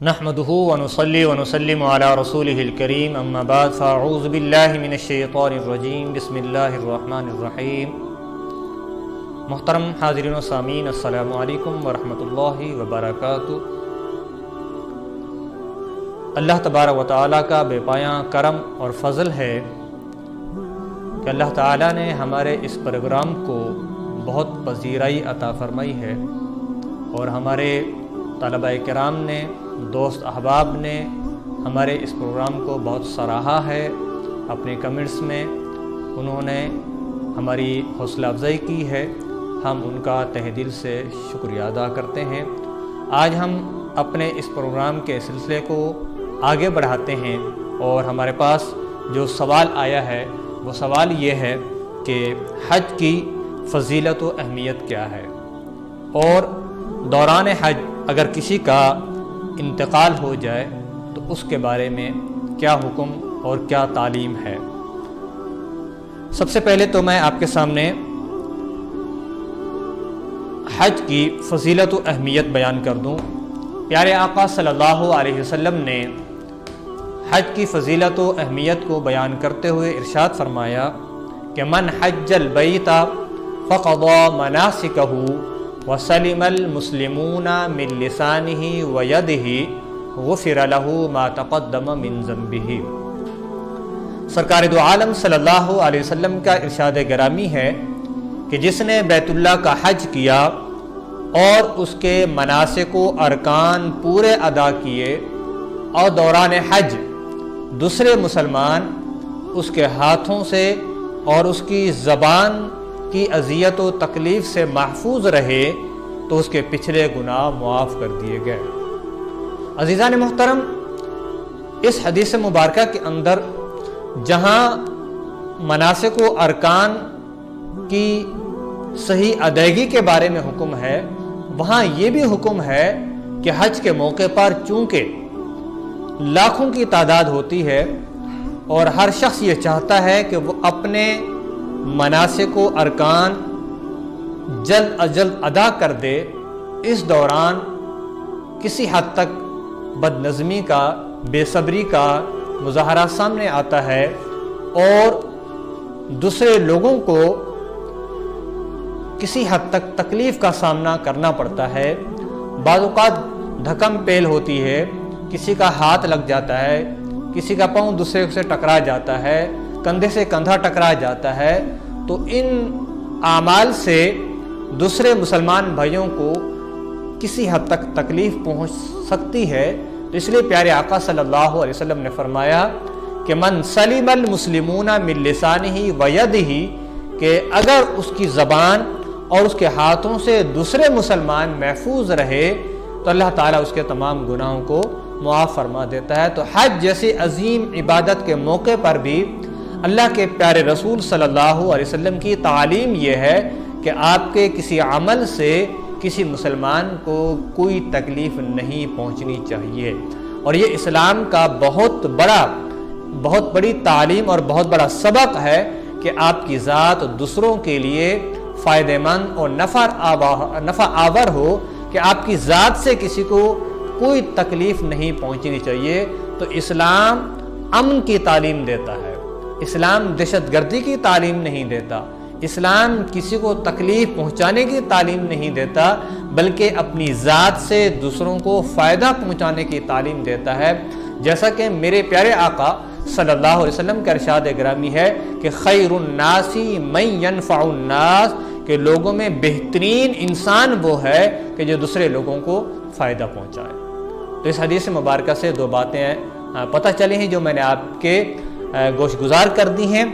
نحمده ونصلي ونسلم على رسوله الكريم اما بعد فاعوذ باللہ من الشیطان الرجیم بسم اللہ الرحمن الرحیم۔ محترم حاضرین و سامعین، السلام علیکم ورحمۃ اللہ وبرکاتہ۔ اللہ تبارک و تعالیٰ کا بے پایاں کرم اور فضل ہے کہ اللہ تعالیٰ نے ہمارے اس پروگرام کو بہت پذیرائی عطا فرمائی ہے، اور ہمارے طلباء کرام نے، دوست احباب نے ہمارے اس پروگرام کو بہت سراہا ہے۔ اپنے کمنٹس میں انہوں نے ہماری حوصلہ افزائی کی ہے، ہم ان کا تہ دل سے شکریہ ادا کرتے ہیں۔ آج ہم اپنے اس پروگرام کے سلسلے کو آگے بڑھاتے ہیں، اور ہمارے پاس جو سوال آیا ہے وہ سوال یہ ہے کہ حج کی فضیلت و اہمیت کیا ہے، اور دوران حج اگر کسی کا انتقال ہو جائے تو اس کے بارے میں کیا حکم اور کیا تعلیم ہے۔ سب سے پہلے تو میں آپ کے سامنے حج کی فضیلت و اہمیت بیان کر دوں۔ پیارے آقا صلی اللہ علیہ وسلم نے حج کی فضیلت و اہمیت کو بیان کرتے ہوئے ارشاد فرمایا کہ من حج البیت فقضى مناسکہ وسلم المسلمون من لسانہ ویدہ غفر لہ ما تقدم من ذنبہ۔ سرکار دو عالم صلی اللہ علیہ وسلم کا ارشاد گرامی ہے کہ جس نے بیت اللہ کا حج کیا اور اس کے مناسک و ارکان پورے ادا کیے، اور دوران حج دوسرے مسلمان اس کے ہاتھوں سے اور اس کی زبان کی اذیت و تکلیف سے محفوظ رہے، تو اس کے پچھلے گناہ معاف کر دیے گئے۔ عزیزان محترم، اس حدیث مبارکہ کے اندر جہاں مناسک و ارکان کی صحیح ادائیگی کے بارے میں حکم ہے، وہاں یہ بھی حکم ہے کہ حج کے موقع پر چونکہ لاکھوں کی تعداد ہوتی ہے اور ہر شخص یہ چاہتا ہے کہ وہ اپنے مناسک و ارکان جلد از جلد ادا کر دے، اس دوران کسی حد تک بد نظمی کا، بے صبری کا مظاہرہ سامنے آتا ہے، اور دوسرے لوگوں کو کسی حد تک تکلیف کا سامنا کرنا پڑتا ہے۔ بعض اوقات دھکم پیل ہوتی ہے، کسی کا ہاتھ لگ جاتا ہے، کسی کا پاؤں دوسرے سے ٹکرا جاتا ہے، کندھے سے کندھا ٹکرا جاتا ہے، تو ان اعمال سے دوسرے مسلمان بھائیوں کو کسی حد تک تکلیف پہنچ سکتی ہے۔ تو اس لیے پیارے آقا صلی اللہ علیہ وسلم نے فرمایا کہ من سلم المسلمون من لسانہ ویدہ، کہ اگر اس کی زبان اور اس کے ہاتھوں سے دوسرے مسلمان محفوظ رہے تو اللہ تعالیٰ اس کے تمام گناہوں کو معاف فرما دیتا ہے۔ تو حج جیسی عظیم عبادت کے موقع پر بھی اللہ کے پیارے رسول صلی اللہ علیہ وسلم کی تعلیم یہ ہے کہ آپ کے کسی عمل سے کسی مسلمان کو کوئی تکلیف نہیں پہنچنی چاہیے، اور یہ اسلام کا بہت بڑی تعلیم اور بہت بڑا سبق ہے کہ آپ کی ذات دوسروں کے لیے فائدہ مند اور نفع آور ہو، کہ آپ کی ذات سے کسی کو کوئی تکلیف نہیں پہنچنی چاہیے۔ تو اسلام امن کی تعلیم دیتا ہے، اسلام دہشت گردی کی تعلیم نہیں دیتا، اسلام کسی کو تکلیف پہنچانے کی تعلیم نہیں دیتا، بلکہ اپنی ذات سے دوسروں کو فائدہ پہنچانے کی تعلیم دیتا ہے۔ جیسا کہ میرے پیارے آقا صلی اللہ علیہ وسلم کا ارشاد گرامی ہے کہ خیر الناس من ینفع الناس، کہ لوگوں میں بہترین انسان وہ ہے کہ جو دوسرے لوگوں کو فائدہ پہنچائے۔ تو اس حدیث مبارکہ سے دو باتیں پتہ چلی ہیں جو میں نے آپ کے گوش گزار کر دی ہیں۔